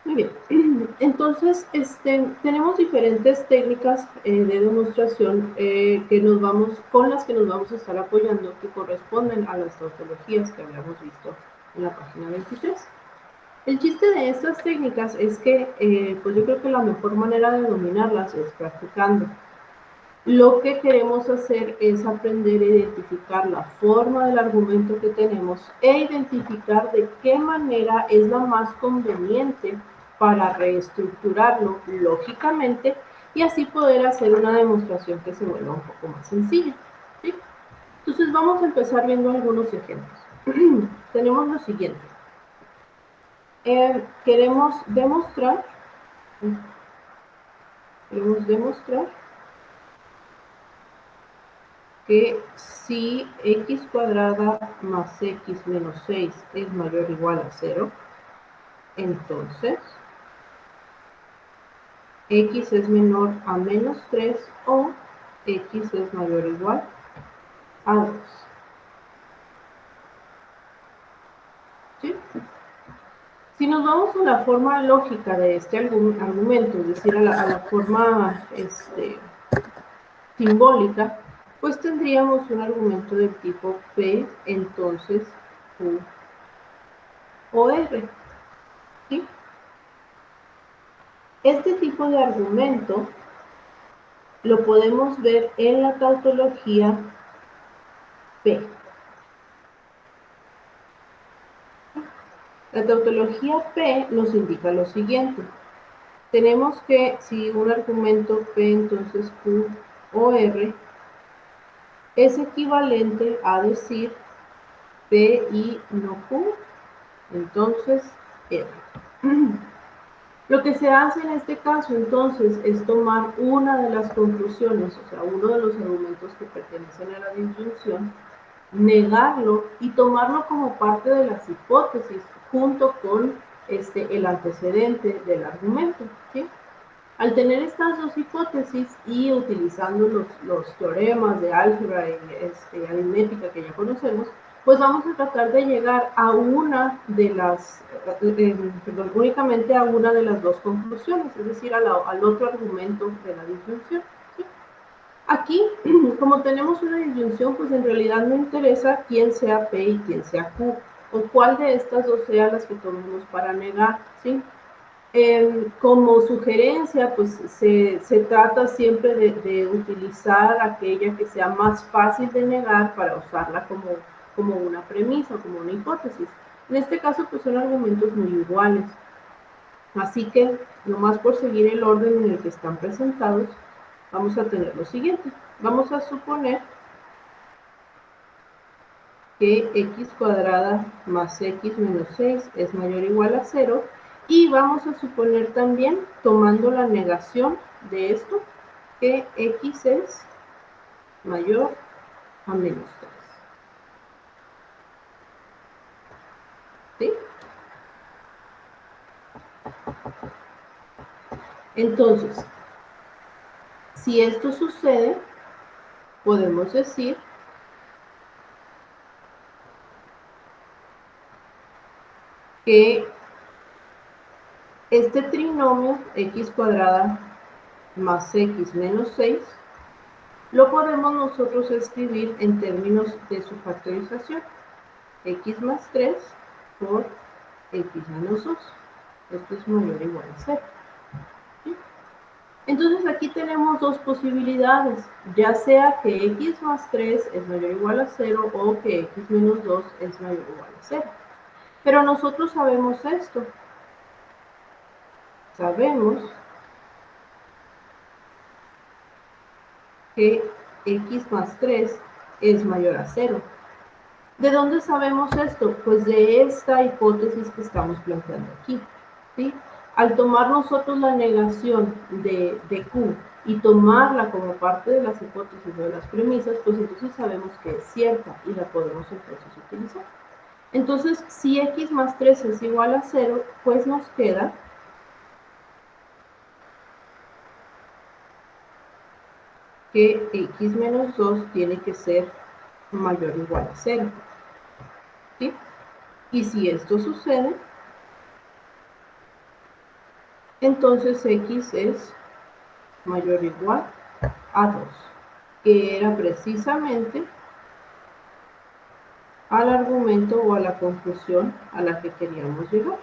Muy bien, entonces tenemos diferentes técnicas de demostración con las que nos vamos a estar apoyando, que corresponden a las tautologías que habíamos visto en la página 23. El chiste de estas técnicas es que pues yo creo que la mejor manera de dominarlas es practicando. Lo que queremos hacer es aprender a identificar la forma del argumento que tenemos e identificar de qué manera es la más conveniente para reestructurarlo lógicamente y así poder hacer una demostración que se vuelva un poco más sencilla. ¿Sí? Entonces vamos a empezar viendo algunos ejemplos. Tenemos lo siguiente. Queremos demostrar que si x cuadrada más x menos 6 es mayor o igual a 0, entonces x es menor a menos 3 o x es mayor o igual a 2. ¿Sí? Si nos vamos a la forma lógica de este argumento, es decir, a la forma simbólica, pues tendríamos un argumento del tipo P, entonces Q o R. ¿Sí? Este tipo de argumento lo podemos ver en la tautología P. La tautología P nos indica lo siguiente. Tenemos que si un argumento P, entonces Q o R, es equivalente a decir P y no Q, entonces R. Lo que se hace en este caso, entonces, es tomar una de las conclusiones, o sea, uno de los argumentos que pertenecen a la disyunción, negarlo y tomarlo como parte de las hipótesis junto con el antecedente del argumento. ¿Sí? Al tener estas dos hipótesis y utilizando los teoremas de álgebra y aritmética que ya conocemos, pues vamos a tratar de llegar a una de las, únicamente a una de las dos conclusiones, es decir, al otro argumento de la disyunción. ¿Sí? Aquí, como tenemos una disyunción, pues en realidad no interesa quién sea P y quién sea Q, o cuál de estas dos sea las que tomemos para negar, ¿sí? Como sugerencia, pues se trata siempre de utilizar aquella que sea más fácil de negar para usarla como una premisa, como una hipótesis. En este caso, pues son argumentos muy iguales. Así que, nomás por seguir el orden en el que están presentados, vamos a tener lo siguiente. Vamos a suponer que x cuadrada más x menos 6 es mayor o igual a 0. Y vamos a suponer también, tomando la negación de esto, que x es mayor a menos 3. ¿Sí? Entonces, si esto sucede, podemos decir que este trinomio x cuadrada más x menos 6 lo podemos nosotros escribir en términos de su factorización. X más 3 por x menos 2. Esto es mayor o igual a 0. ¿Sí? Entonces aquí tenemos dos posibilidades, ya sea que x más 3 es mayor o igual a 0 o que x menos 2 es mayor o igual a 0. Pero nosotros sabemos esto. Sabemos que x más 3 es mayor a 0. ¿De dónde sabemos esto? Pues de esta hipótesis que estamos planteando aquí. ¿Sí? Al tomar nosotros la negación de Q y tomarla como parte de las hipótesis o de las premisas, pues entonces sabemos que es cierta y la podemos entonces utilizar. Entonces, si x más 3 es igual a 0, pues nos queda que x menos 2 tiene que ser mayor o igual a 0. ¿Sí? Y si esto sucede, entonces x es mayor o igual a 2, que era precisamente al argumento o a la conclusión a la que queríamos llegar.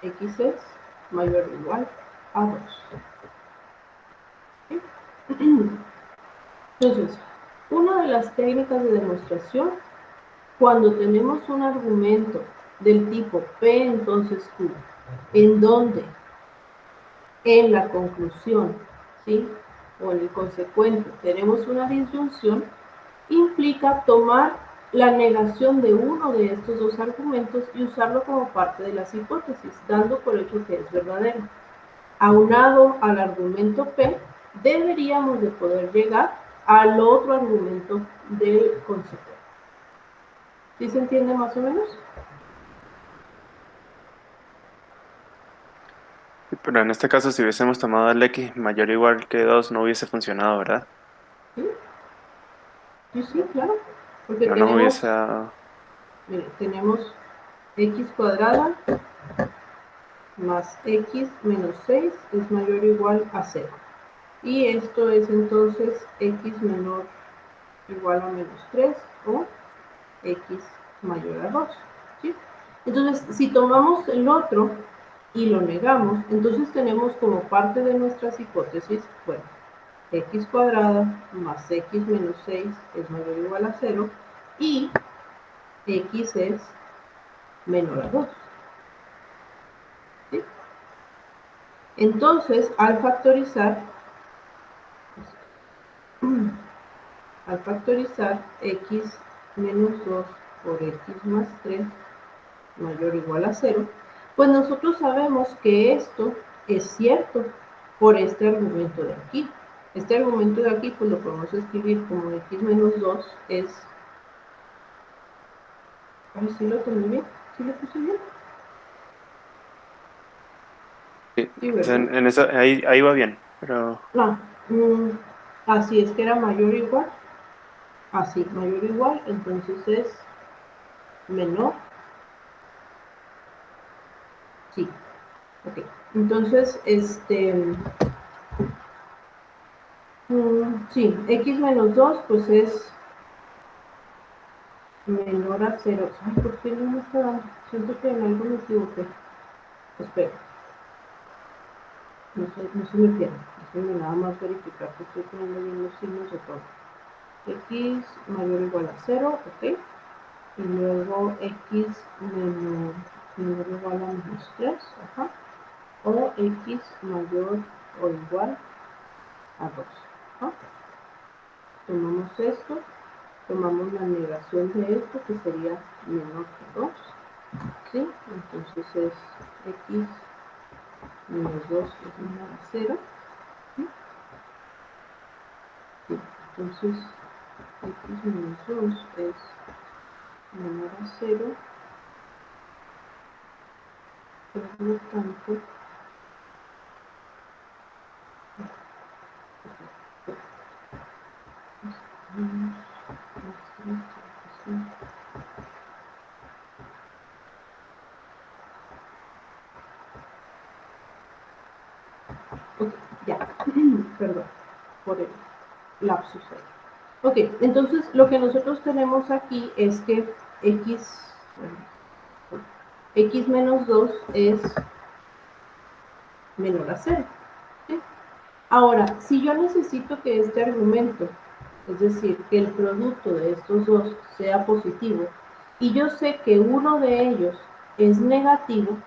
X es mayor o igual a 2. ¿Sí? Entonces, una de las técnicas de demostración, cuando tenemos un argumento del tipo P entonces Q, en donde en la conclusión, ¿sí?, o en el consecuente tenemos una disyunción, implica tomar la negación de uno de estos dos argumentos y usarlo como parte de las hipótesis, dando por hecho que es verdadero. Aunado al argumento P, deberíamos de poder llegar al otro argumento del consecuente. ¿Sí se entiende más o menos? Pero en este caso, si hubiésemos tomado el x mayor o igual que 2 no hubiese funcionado, ¿verdad? Sí, sí, sí, claro. Porque No nos tenemos, hubiese dado... mire, tenemos x cuadrada más x menos 6 es mayor o igual a 0. Y esto es entonces x menor o igual a menos 3 o x mayor a 2. ¿Sí? Entonces, si tomamos el otro y lo negamos, entonces tenemos como parte de nuestras hipótesis, bueno, x cuadrada más x menos 6 es mayor o igual a 0 y x es menor a 2. ¿Sí? Entonces, al factorizar x menos 2 por x más 3 mayor o igual a 0, pues nosotros sabemos que esto es cierto por este argumento de aquí. Este argumento de aquí pues lo podemos escribir como x menos 2 es... A ver si lo tengo bien, si lo puse bien. Sí, Sí, ¿verdad? en eso, ahí va bien, pero No, así es que era mayor o igual. Así, mayor o igual, entonces es menor. Sí, ok. Entonces, sí, x menos 2 pues es menor a 0. Ay, ¿por qué no me está dando? Siento que en algo me equivoqué. Espera, no se me pierda. Déjenme nada más verificar que estoy poniendo bien los signos de todo. X mayor o igual a 0, ok. Y luego x menor o igual a menos 3, ajá. O x mayor o igual a 2. Ajá. Tomamos esto, tomamos la negación de esto, que sería menor que 2. ¿Sí? Entonces es x menos 2 es menor a 0. ¿Sí? Sí. Entonces x menos 2 es menor a 0. Por lo tanto, menos más 3, ok, ya, perdón por el lapsus ahí. Ok, entonces lo que nosotros tenemos aquí es que x menos 2 es menor a 0. ¿Sí? Ahora, si yo necesito que este argumento, es decir, que el producto de estos dos sea positivo, y yo sé que uno de ellos es negativo,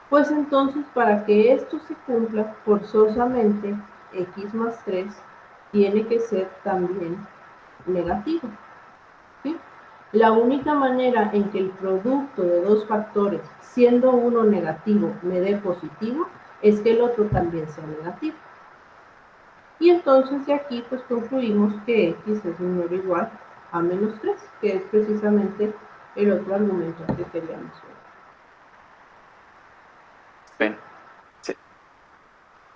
pues entonces para que esto se cumpla, forzosamente x más 3 tiene que ser también negativo. ¿Sí? La única manera en que el producto de dos factores, siendo uno negativo, me dé positivo, es que el otro también sea negativo. Y entonces de aquí pues concluimos que x es menor o igual a menos 3, que es precisamente el otro argumento que queríamos ver. ¿Sí? bien. Sí.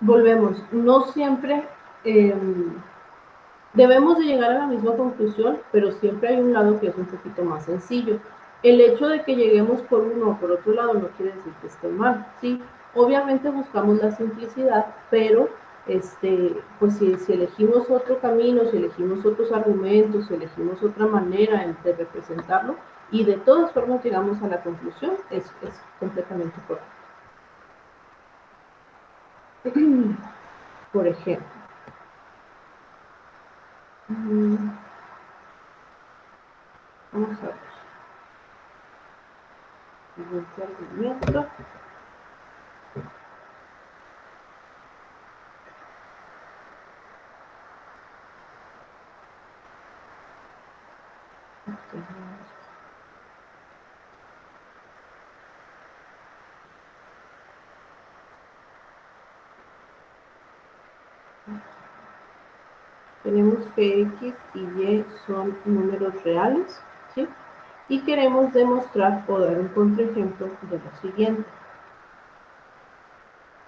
Volvemos, no siempre debemos de llegar a la misma conclusión, pero siempre hay un lado que es un poquito más sencillo. El hecho de que lleguemos por uno o por otro lado no quiere decir que esté mal, ¿sí? Obviamente buscamos la simplicidad, pero pues si elegimos otro camino, si elegimos otros argumentos, si elegimos otra manera de representarlo, y de todas formas llegamos a la conclusión, es completamente correcto. Por ejemplo, vamos a ver. Siguiente argumento. Tenemos que X y Y son números reales, ¿sí? Y queremos demostrar o dar un contraejemplo de lo siguiente.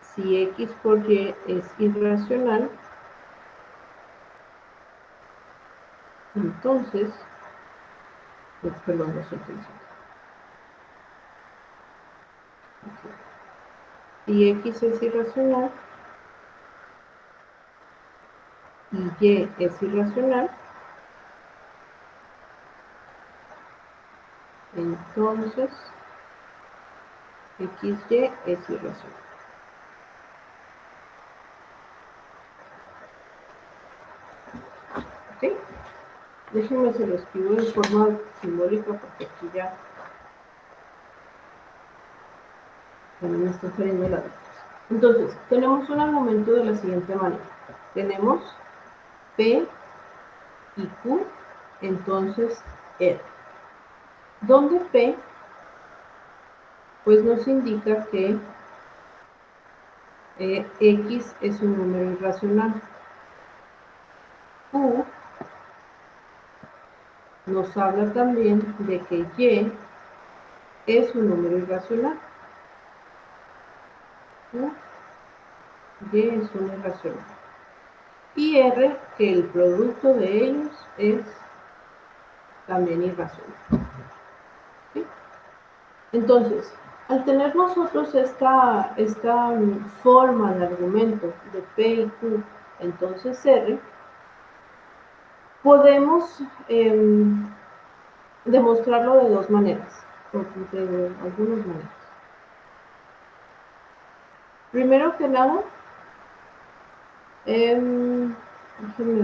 Si X por Y es irracional, entonces, perdón, lo estoy pensando. Si X es irracional y Y es irracional, entonces XY es irracional. ¿Ok? Déjenme se lo escribo en forma simbólica porque aquí ya me está saliendo la duda. Entonces, tenemos un argumento de la siguiente manera. Tenemos P y Q, entonces R. Donde P, pues nos indica que X es un número irracional. Q nos habla también de que Y es un número irracional. Q, Y es una irracional. Y R, que el producto de ellos es también irracional. ¿Sí? Entonces, al tener nosotros esta forma de argumento de P y Q, entonces R, podemos demostrarlo de dos maneras, o de algunas maneras. Primero que nada, déjenme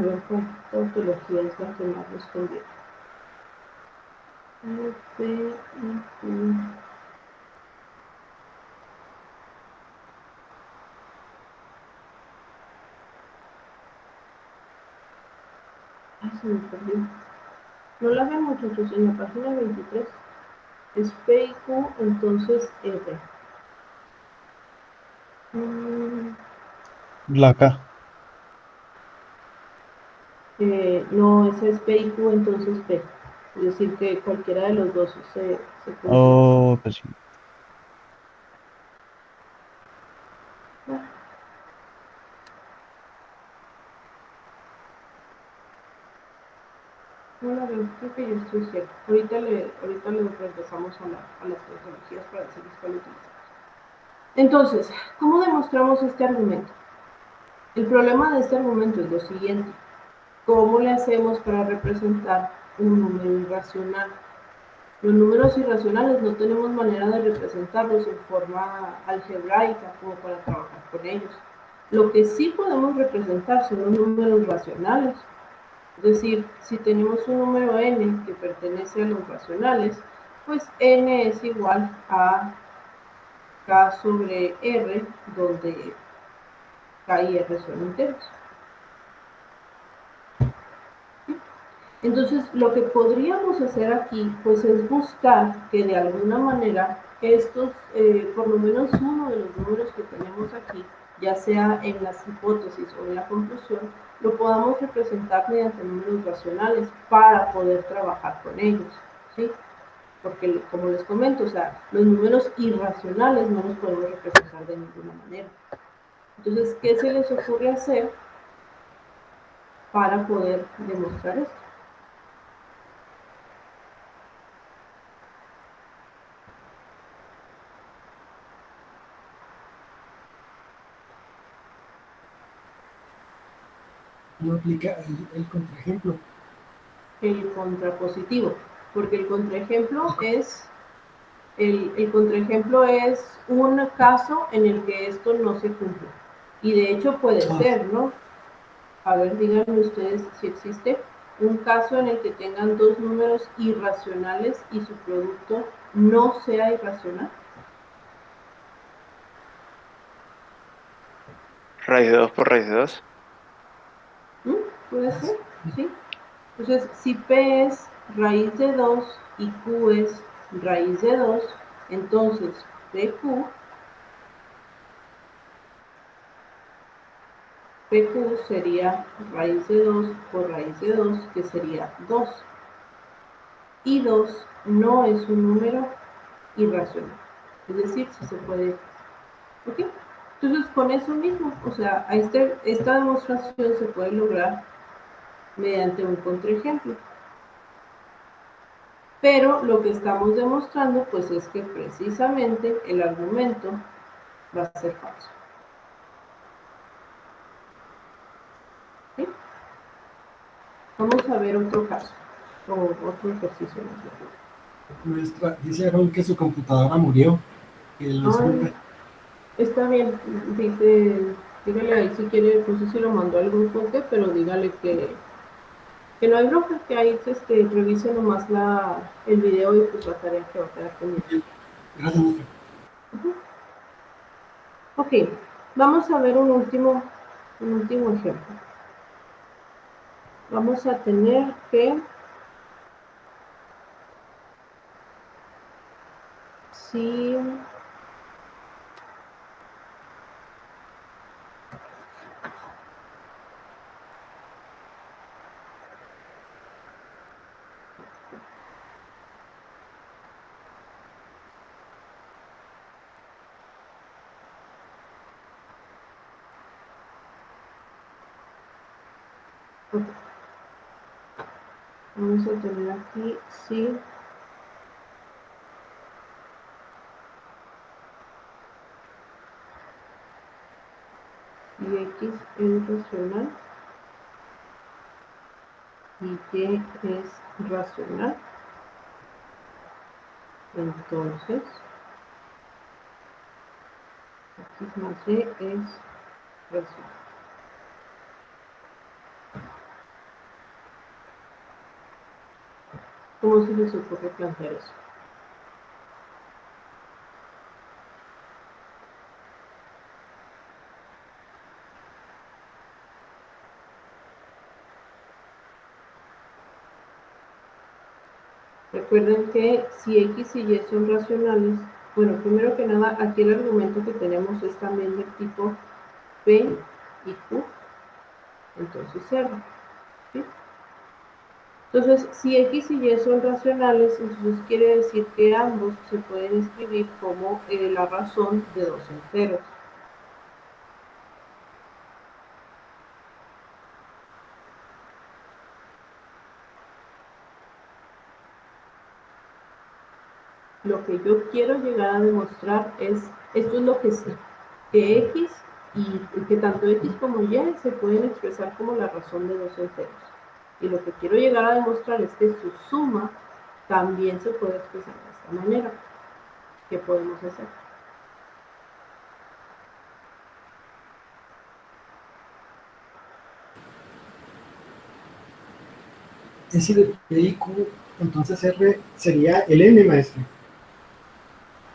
ver cuál tautología es la que más nos conviene. P y Q. Ay, se me perdió. No la ven, muchachos, en la página 23 es P y Q, entonces R. La K. No, esa es P y Q, entonces P. Es decir, que cualquiera de los dos se puede utilizar. Oh, pues sí. No la veo, creo que yo estoy cierto. Ahorita le regresamos a las tecnologías para decirles cuál utilizamos. Entonces, ¿cómo demostramos este argumento? El problema de este argumento es lo siguiente. ¿Cómo le hacemos para representar un número irracional? Los números irracionales no tenemos manera de representarlos en forma algebraica como para trabajar con ellos. Lo que sí podemos representar son los números racionales. Es decir, si tenemos un número n que pertenece a los racionales, pues n es igual a k sobre r, donde k y r son enteros. Entonces, lo que podríamos hacer aquí, pues es buscar que de alguna manera estos, por lo menos uno de los números que tenemos aquí, ya sea en las hipótesis o en la conclusión, lo podamos representar mediante números racionales para poder trabajar con ellos, ¿sí? Porque, como les comento, o sea, los números irracionales no los podemos representar de ninguna manera. Entonces, ¿qué se les ocurre hacer para poder demostrar esto? no aplica el contraejemplo. El contrapositivo, porque el contraejemplo es un caso en el que esto no se cumple. Y de hecho puede Ah, ser, ¿no? A ver, díganme ustedes si existe un caso en el que tengan dos números irracionales y su producto no sea irracional. Raíz de 2 por raíz de 2. ¿Mm? ¿Puede ser? Sí. Entonces, si P es raíz de 2 y Q es raíz de 2, entonces PQ sería raíz de 2 por raíz de 2, que sería 2. Y 2 no es un número irracional. Es decir, si se puede. ¿Ok? Entonces, con eso mismo, o sea, esta demostración se puede lograr mediante un contraejemplo. Pero lo que estamos demostrando, pues, es que precisamente el argumento va a ser falso. ¿Sí? Vamos a ver otro caso, o otro ejercicio. dijeron que su computadora murió, que lo Ay, disculpe. está bien, dígale ahí si quiere, no sé si lo mandó al grupo o qué, pero dígale que no hay bronca, que ahí revise nomás el video y pues la tarea que va a quedar pendiente. Gracias, maestra. Ok, vamos a ver un último ejemplo. Vamos a tener que si vamos a tener aquí si y x es racional y y es racional, entonces x más y es racional. ¿Cómo se les ocurre plantear eso? Recuerden que si x y y son racionales, bueno, primero que nada, aquí el argumento que tenemos es también del tipo P y Q, entonces R. ¿Sí? Entonces, si x y y son racionales, entonces quiere decir que ambos se pueden escribir como la razón de dos enteros. Lo que yo quiero llegar a demostrar es, esto es lo que sé, que x y que tanto x como y se pueden expresar como la razón de dos enteros. Y lo que quiero llegar a demostrar es que su suma también se puede expresar de esta manera. ¿Qué podemos hacer? Es decir, P y Q, entonces R sería el N, maestro.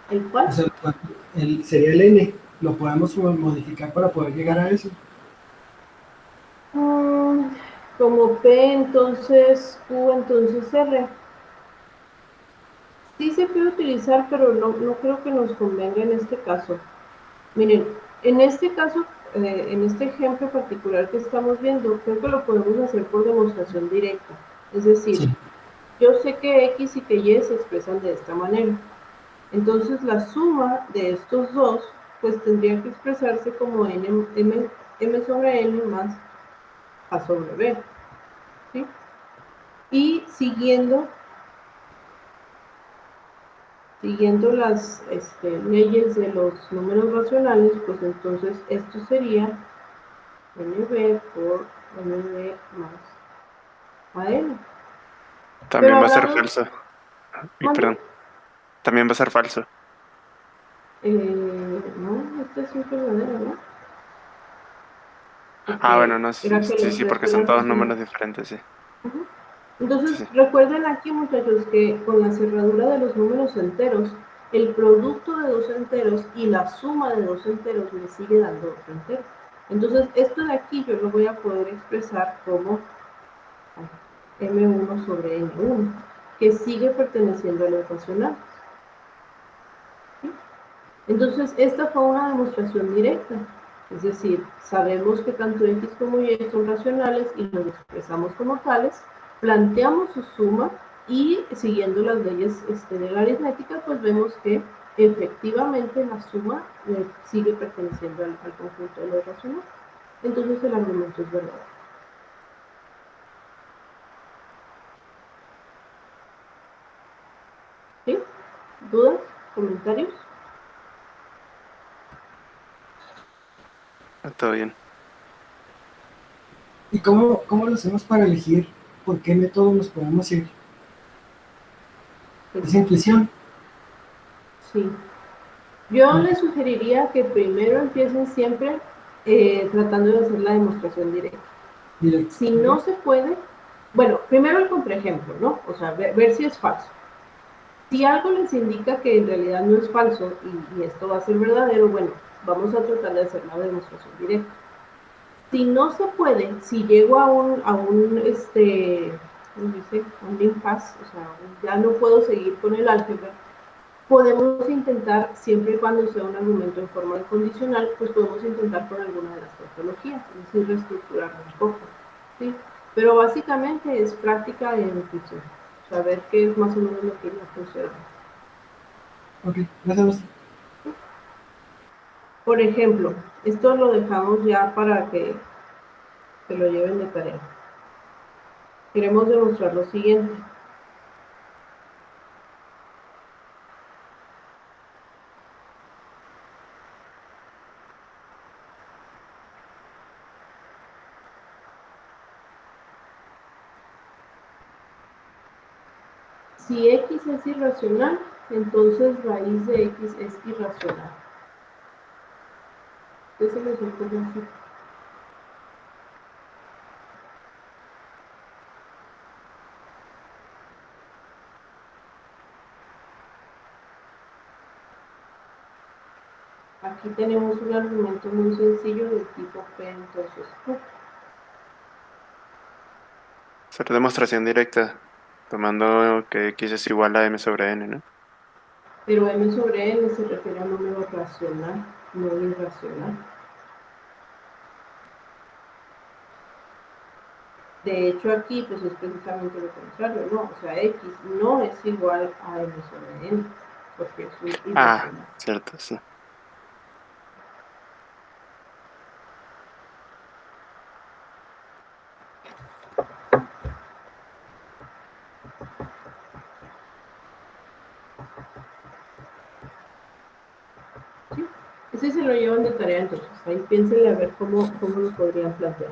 ¿El cual? O sea, sería el N. Lo podemos modificar para poder llegar a eso. Como P, entonces Q, entonces R. Sí se puede utilizar, pero no creo que nos convenga en este caso. Miren, en este caso, en este ejemplo particular que estamos viendo, creo que lo podemos hacer por demostración directa. Es decir, Sí. yo sé que x y que y se expresan de esta manera. Entonces la suma de estos dos, pues tendría que expresarse como m sobre n más a sobre b. ¿Sí? Y siguiendo las leyes de los números racionales, pues entonces esto sería nb por MB más AN. También Pero va a ser hablando, falso. Y ¿mande? perdón, también va a ser falso. No, este sí es verdadero, ¿no? Ah, Porque bueno, no, era que sí, los sí, tres porque son fueran la todos suma. números diferentes, sí. Ujú. Entonces, Sí, sí. recuerden aquí, muchachos, que con la cerradura de los números enteros, el producto de dos enteros y la suma de dos enteros me sigue dando otro entero. Entonces, esto de aquí yo lo voy a poder expresar como M1 sobre N1, que sigue perteneciendo a la irracional. ¿Sí? Entonces, esta fue una demostración directa. Es decir, sabemos que tanto X como Y son racionales y los expresamos como tales, planteamos su suma y siguiendo las leyes de la aritmética, pues vemos que efectivamente la suma sigue perteneciendo al conjunto de lo irracional. Entonces el argumento es verdadero. ¿Sí? ¿Dudas? ¿Comentarios? Todo bien. ¿Y cómo lo hacemos para elegir por qué método nos podemos ir? Pues, ¿Es intuición? sí. Yo Ok, les sugeriría que primero empiecen siempre tratando de hacer la demostración directa. directo. Si Ok. no se puede, bueno, primero el contraejemplo, ¿no? O sea, ver si es falso. Si algo les indica que en realidad no es falso y esto va a ser verdadero, bueno, vamos a tratar de hacer la demostración directa. Si no se puede, si llego ¿cómo se dice? Un impasse, o sea, ya no puedo seguir con el álgebra, podemos intentar, siempre y cuando sea un argumento en forma de condicional, pues podemos intentar con alguna de las tautologías, es decir, reestructurarlo un poco, ¿sí? Pero básicamente es práctica de intuición, saber qué es más o menos lo que iría funcionando. Ok, gracias. Por ejemplo, esto lo dejamos ya para que lo lleven de tarea. Queremos demostrar lo siguiente. Si x es irracional, entonces raíz de x es irracional. ¿Qué se les ocurre así? Aquí tenemos un argumento muy sencillo del tipo P, entonces Q. Hacer demostración directa, tomando que X es igual a M sobre N, ¿no? Pero M sobre N se refiere a un número racional, no irracional. De hecho, aquí pues es precisamente lo contrario, ¿no? O sea, X no es igual a M sobre N, porque es un Ah, irracional. cierto, sí. ¿Sí? Ese se lo llevan de tarea entonces. Ahí piénsenle a ver cómo lo podrían plantear.